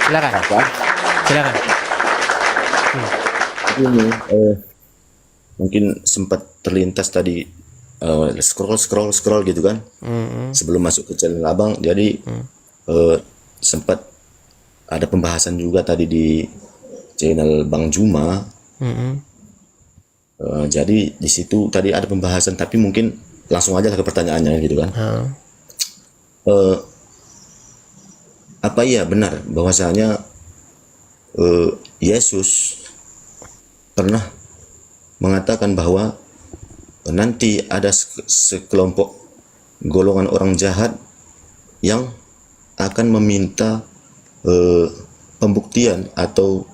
Silakan. Apa? Silakan. Ini mungkin sempat terlintas tadi scroll gitu kan. Sebelum masuk ke channel Abang, jadi sempat ada pembahasan juga tadi di channel Bang Juma. Jadi di situ tadi ada pembahasan, tapi mungkin langsung aja ke pertanyaannya gitu kan. Eh, apa iya benar bahwasanya Yesus pernah mengatakan bahwa nanti ada sekelompok golongan orang jahat yang akan meminta pembuktian atau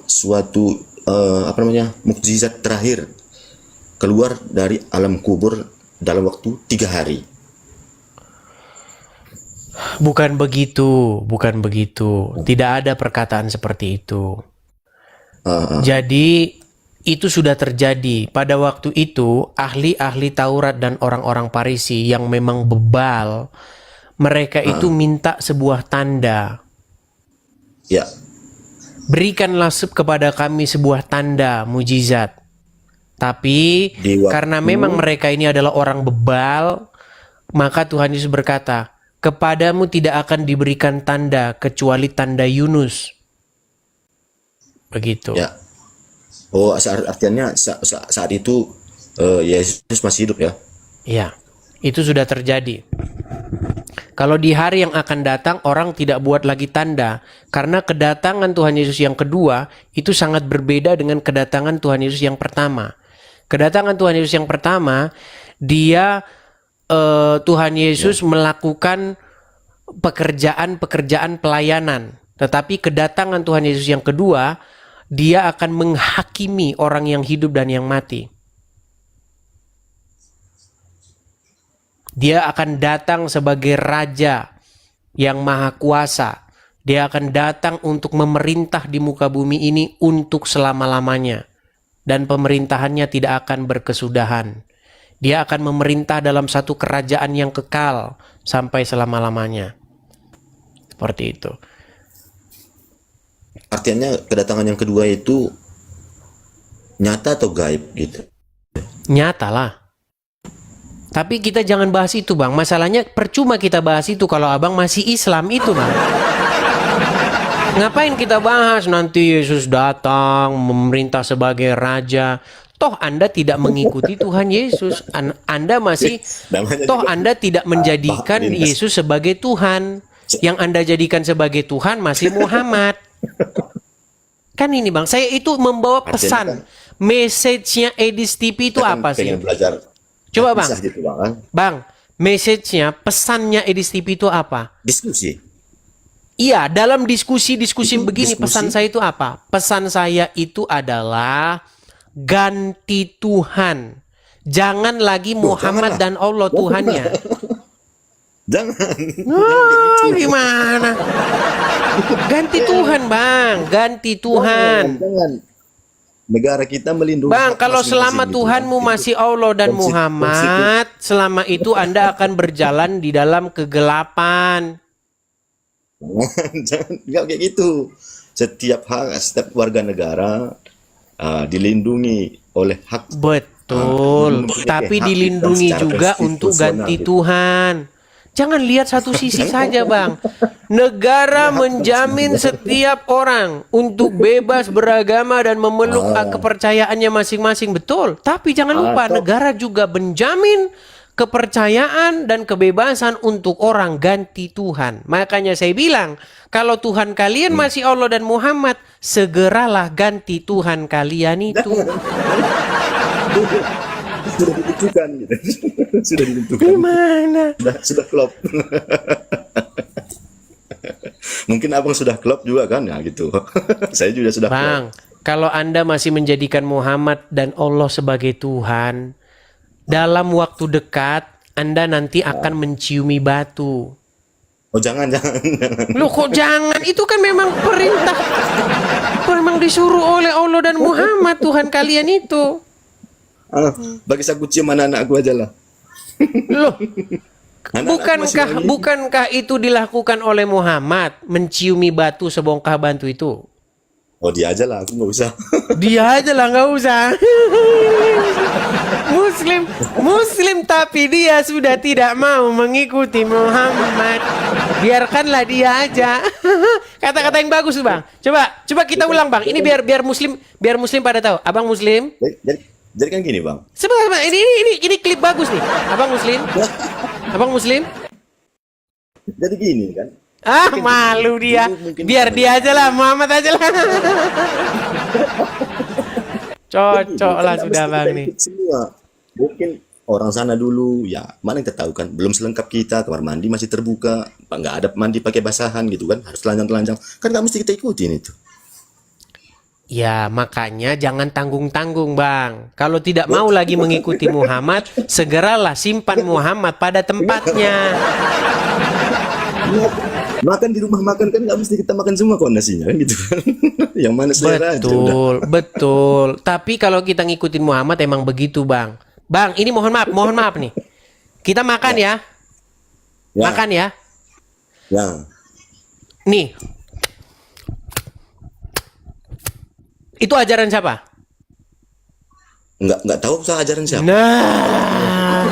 suatu mukjizat terakhir keluar dari alam kubur dalam waktu 3 hari. Bukan begitu, bukan begitu. Tidak ada perkataan seperti itu. Jadi itu sudah terjadi. Pada waktu itu ahli-ahli Taurat dan orang-orang Farisi yang memang bebal, mereka itu minta sebuah tanda. Ya, Berikanlah kepada kami sebuah tanda mujizat. Tapi karena memang mereka ini adalah orang bebal, maka Tuhan Yesus berkata, kepadamu tidak akan diberikan tanda kecuali tanda Yunus. Begitu. ya. Oh, artinya saat itu Yesus masih hidup ya? Ya, itu sudah terjadi. Kalau di hari yang akan datang, orang tidak buat lagi tanda. Karena kedatangan Tuhan Yesus yang kedua, itu sangat berbeda dengan kedatangan Tuhan Yesus yang pertama. Kedatangan Tuhan Yesus yang pertama, Tuhan Yesus melakukan pekerjaan-pekerjaan pelayanan. Tetapi kedatangan Tuhan Yesus yang kedua, dia akan menghakimi orang yang hidup dan yang mati. Dia akan datang sebagai raja yang maha kuasa. Dia akan datang untuk memerintah di muka bumi ini untuk selama-lamanya. Dan pemerintahannya tidak akan berkesudahan. Dia akan memerintah dalam satu kerajaan yang kekal sampai selama-lamanya. Seperti itu. Artinya kedatangan yang kedua itu nyata atau gaib gitu? Nyata lah. Tapi kita jangan bahas itu, Bang. Masalahnya percuma kita bahas itu kalau Abang masih Islam itu, Bang. Ngapain kita bahas nanti Yesus datang memerintah sebagai raja? Toh Anda tidak mengikuti Tuhan Yesus. Anda masih, toh Anda tidak menjadikan Yesus sebagai Tuhan. Yang Anda jadikan sebagai Tuhan masih Muhammad. Kan ini, Bang, saya itu membawa pesan. Message-nya Edis TV itu apa sih? Belajar. Coba, Bang. Gitu, Bang. Bang, message-nya, pesannya Edis TV itu apa? Diskusi. Iya, dalam diskusi-diskusi begini, diskusi. pesan saya itu apa? Pesan saya itu adalah ganti Tuhan. Jangan lagi Muhammad dan Allah Tuhannya. Jangan. Gimana? Ganti Tuhan, Bang. Ganti Tuhan. Jangan. Negara kita melindungi. Bang, kalau selama gitu, Tuhanmu gitu. masih Allah dan Muhammad, selama itu Anda akan berjalan di dalam kegelapan. Jangan nggak kayak gitu. Setiap warga negara dilindungi oleh hak. Betul, tapi hak dilindungi secara juga untuk ganti gitu. Tuhan. Jangan lihat satu sisi saja, Bang. Negara menjamin setiap orang untuk bebas beragama dan memeluk kepercayaannya masing-masing. Betul, tapi jangan lupa negara juga menjamin kepercayaan dan kebebasan untuk orang ganti Tuhan. Makanya saya bilang, kalau Tuhan kalian masih Allah dan Muhammad, segeralah ganti Tuhan kalian itu. Sudah ditentukan gitu. Sudah ditentukan. Gimana? Sudah klop. Mungkin abang sudah klop juga kan ya gitu. Saya juga sudah Bang, kalau Anda masih menjadikan Muhammad dan Allah sebagai Tuhan, dalam waktu dekat Anda nanti akan menciumi batu. Oh jangan. Loh kok jangan? Itu kan memang perintah. Memang disuruh oleh Allah dan Muhammad Tuhan kalian itu. Bagi saya cium anak-anakku aja lah. Loh, Anak-anak masih lagi. Bukankah itu dilakukan oleh Muhammad, menciumi batu sebongkah batu itu? Oh dia aja lah, aku nggak usah. Dia aja lah, nggak usah. Muslim tapi dia sudah tidak mau mengikuti Muhammad. Biarkanlah dia aja. Kata-kata yang bagus tuh, Bang. Coba kita ulang, Bang. Ini biar Muslim pada tahu. Abang Muslim. Jadi kan gini bang. Sebentar, Bang. Ini klip bagus nih. Abang Muslim. Abang Muslim. Jadi gini kan. Malu dia. Biar dia aja lah, Muhammad aja lah. Cocok lah Kan sudah mesti Bang kita nih. ikut semua. Mungkin orang sana dulu, ya mana kita tahu kan, belum selengkap kita, kamar mandi masih terbuka, nggak ada mandi pakai basahan gitu kan, harus telanjang-telanjang, kan nggak mesti kita ikutin itu. Ya makanya jangan tanggung-tanggung Bang. Kalau tidak mau lagi mengikuti Muhammad, segeralah simpan Muhammad pada tempatnya. Makan di rumah makan kan nggak mesti kita makan semua kok nasinya kan gitu kan. Yang mana selera aja udah. Betul. Tapi kalau kita ngikutin Muhammad emang begitu Bang. Bang, ini mohon maaf nih. Kita makan ya. Ya. Makan ya. Ya. Nih. Itu ajaran siapa? Nggak tahu usah ajaran siapa. Nah.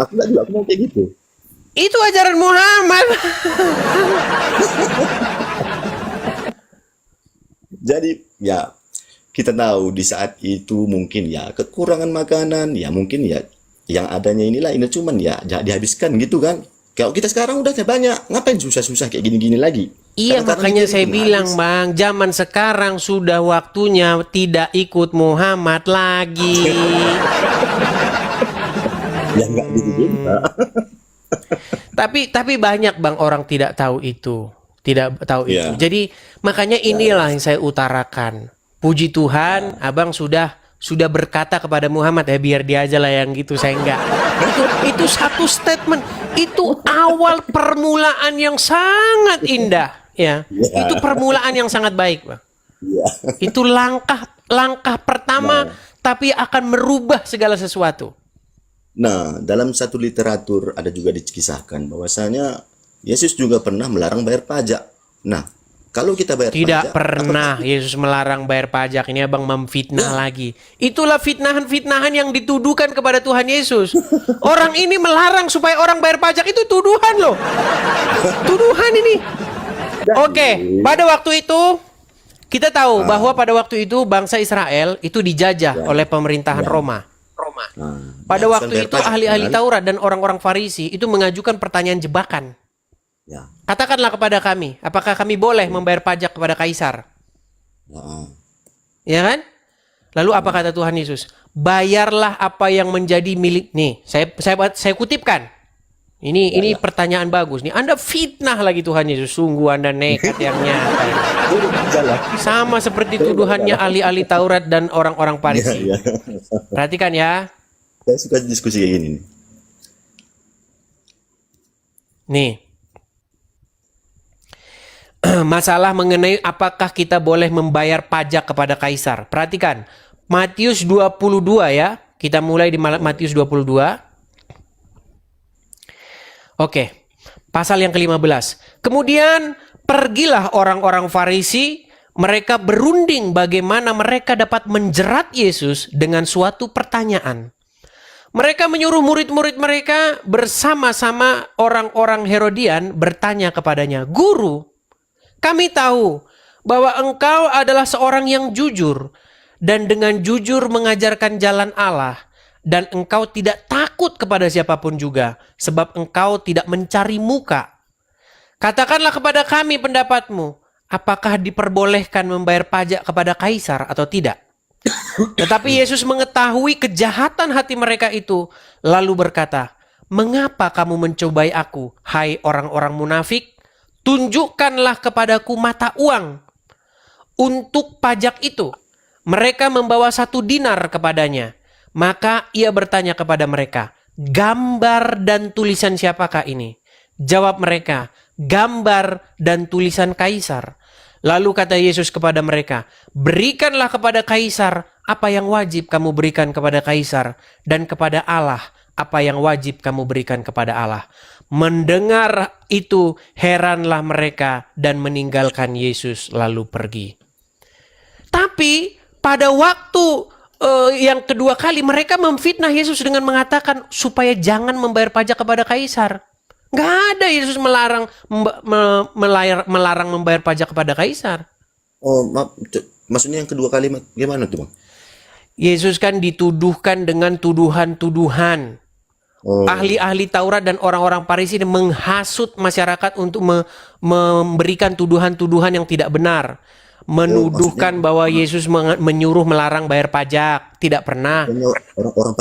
Aku mau kayak gitu. Itu ajaran Muhammad. Jadi ya kita tahu di saat itu mungkin ya kekurangan makanan, ya mungkin ya yang adanya inilah ini cuman ya dihabiskan gitu kan. Kalau kita sekarang udah banyak, ngapain susah-susah kayak gini-gini lagi? Iya, Karena makanya kita saya pun bilang habis. Bang, zaman sekarang sudah waktunya tidak ikut Muhammad lagi. Ya nggak gitu juga. Tapi banyak Bang orang tidak tahu itu. Tidak tahu itu. Iya. Jadi makanya inilah yang saya utarakan. Puji Tuhan, Abang sudah berkata kepada Muhammad, ya biar dia aja lah yang gitu, saya enggak. Itu satu statement. Itu awal permulaan yang sangat indah, ya. Iya. Itu permulaan yang sangat baik, Bang. Iya. Itu langkah pertama, tapi akan merubah segala sesuatu. Nah, dalam satu literatur ada juga dikisahkan bahwasanya Yesus juga pernah melarang bayar pajak. Nah, kalau kita bayar Tidak pajak, pernah Yesus melarang bayar pajak. Ini Abang memfitnah lagi. Itulah fitnahan-fitnahan yang dituduhkan kepada Tuhan Yesus. Orang ini melarang supaya orang bayar pajak. Itu tuduhan loh. Tuduhan ini. Oke, pada waktu itu kita tahu bahwa pada waktu itu bangsa Israel itu dijajah oleh pemerintahan Roma. nah, Pada ya, waktu bayar itu pajak, ahli-ahli kan? Taurat dan orang-orang Farisi itu mengajukan pertanyaan jebakan. Ya, Katakanlah kepada kami, apakah kami boleh membayar pajak kepada kaisar? ya, Ya kan? Lalu apa kata Tuhan Yesus? Bayarlah apa yang menjadi milik. Nih, saya kutipkan. Ini pertanyaan bagus nih. Anda fitnah lagi Tuhan Yesus. Sungguh Anda nekat yang nyata. Jalan. Sama seperti tuduhannya ahli-ahli Taurat dan orang-orang Farisi. Ya. Perhatikan ya. Saya suka diskusi kayak gini nih. Nih. Masalah mengenai apakah kita boleh membayar pajak kepada kaisar. Perhatikan. Matius 22 ya. Kita mulai di Matius 22. Oke. Pasal yang ke-15. Kemudian pergilah orang-orang Farisi. Mereka berunding bagaimana mereka dapat menjerat Yesus dengan suatu pertanyaan. Mereka menyuruh murid-murid mereka bersama-sama orang-orang Herodian bertanya kepadanya, "Guru, kami tahu bahwa engkau adalah seorang yang jujur dan dengan jujur mengajarkan jalan Allah dan engkau tidak takut kepada siapapun juga sebab engkau tidak mencari muka. Katakanlah kepada kami pendapatmu, apakah diperbolehkan membayar pajak kepada kaisar atau tidak?" Tetapi Yesus mengetahui kejahatan hati mereka itu, lalu berkata, "Mengapa kamu mencobai aku, hai orang-orang munafik? Tunjukkanlah kepadaku mata uang untuk pajak itu." Mereka membawa 1 dinar kepadanya. Maka ia bertanya kepada mereka, "Gambar dan tulisan siapakah ini?" Jawab mereka, "Gambar dan tulisan kaisar." Lalu kata Yesus kepada mereka, "Berikanlah kepada kaisar apa yang wajib kamu berikan kepada kaisar, dan kepada Allah apa yang wajib kamu berikan kepada Allah. Mendengar itu heranlah mereka dan meninggalkan Yesus lalu pergi. Tapi pada waktu yang kedua kali mereka memfitnah Yesus dengan mengatakan supaya jangan membayar pajak kepada kaisar. Nggak ada Yesus melarang membayar pajak kepada kaisar. Oh, maksudnya yang kedua kalimat gimana tuh, Bang? Yesus kan dituduhkan dengan tuduhan-tuduhan. Oh, Ahli-ahli Taurat dan orang-orang Farisi menghasut masyarakat untuk memberikan tuduhan-tuduhan yang tidak benar. Menuduhkan bahwa Yesus menyuruh melarang bayar pajak. Tidak pernah. orang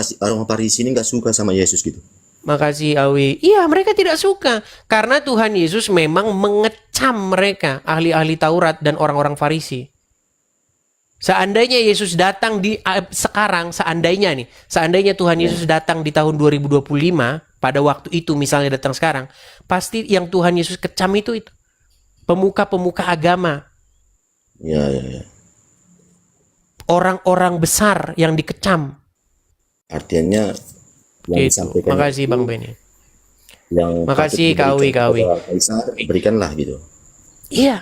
Farisi ini nggak suka sama Yesus gitu. Makasih Awi. Iya, mereka tidak suka. Karena Tuhan Yesus memang mengecam mereka, ahli-ahli Taurat dan orang-orang Farisi. Seandainya Yesus datang seandainya Tuhan Yesus datang di tahun 2025, pada waktu itu misalnya datang sekarang, pasti yang Tuhan Yesus kecam itu pemuka-pemuka agama. Ya. Orang-orang besar yang dikecam. Artinya yang Gitu. disampaikan Makasih itu, Bang Benny. yang Makasih patut diberikan Kawi. kepada Kaisar, berikanlah gitu. Iya.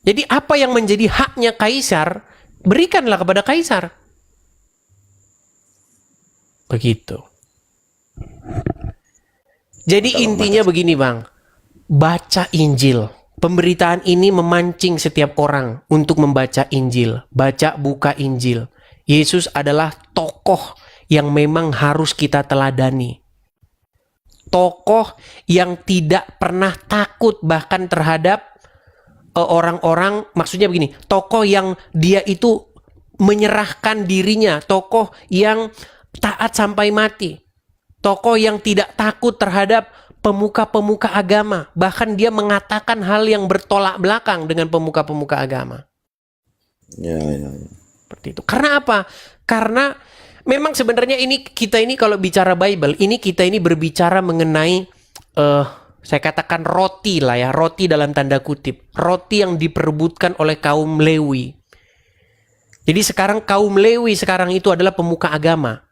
Jadi apa yang menjadi haknya kaisar, berikanlah kepada kaisar. Begitu. Jadi intinya begini Bang. Baca Injil. Pemberitaan ini memancing setiap orang untuk membaca Injil. Baca buka Injil. Yesus adalah tokoh yang memang harus kita teladani. Tokoh yang tidak pernah takut bahkan terhadap orang-orang, maksudnya begini, tokoh yang dia itu menyerahkan dirinya, tokoh yang taat sampai mati, tokoh yang tidak takut terhadap pemuka-pemuka agama, bahkan dia mengatakan hal yang bertolak belakang dengan pemuka-pemuka agama. Ya. Seperti itu. Karena apa? Karena memang sebenarnya kita ini kalau bicara Bible, kita ini berbicara mengenai saya katakan roti lah ya, roti dalam tanda kutip, roti yang diperebutkan oleh kaum Lewi. Jadi sekarang kaum Lewi sekarang itu adalah pemuka agama.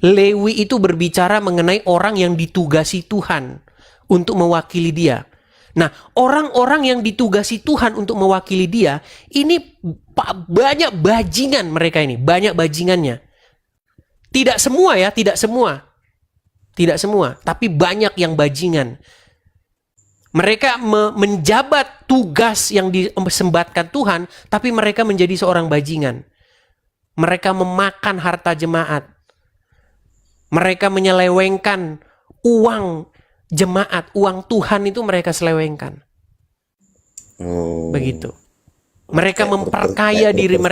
Lewi itu berbicara mengenai orang yang ditugasi Tuhan untuk mewakili dia. Nah, orang-orang yang ditugasi Tuhan untuk mewakili dia, ini banyak bajingan mereka ini, banyak bajingannya. Tidak semua ya, tidak semua, tapi banyak yang bajingan. Mereka menjabat tugas yang disembatkan Tuhan, tapi mereka menjadi seorang bajingan. Mereka memakan harta jemaat. Mereka menyelewengkan uang jemaat, uang Tuhan itu mereka selewengkan. Begitu. Mereka memperkaya diri mereka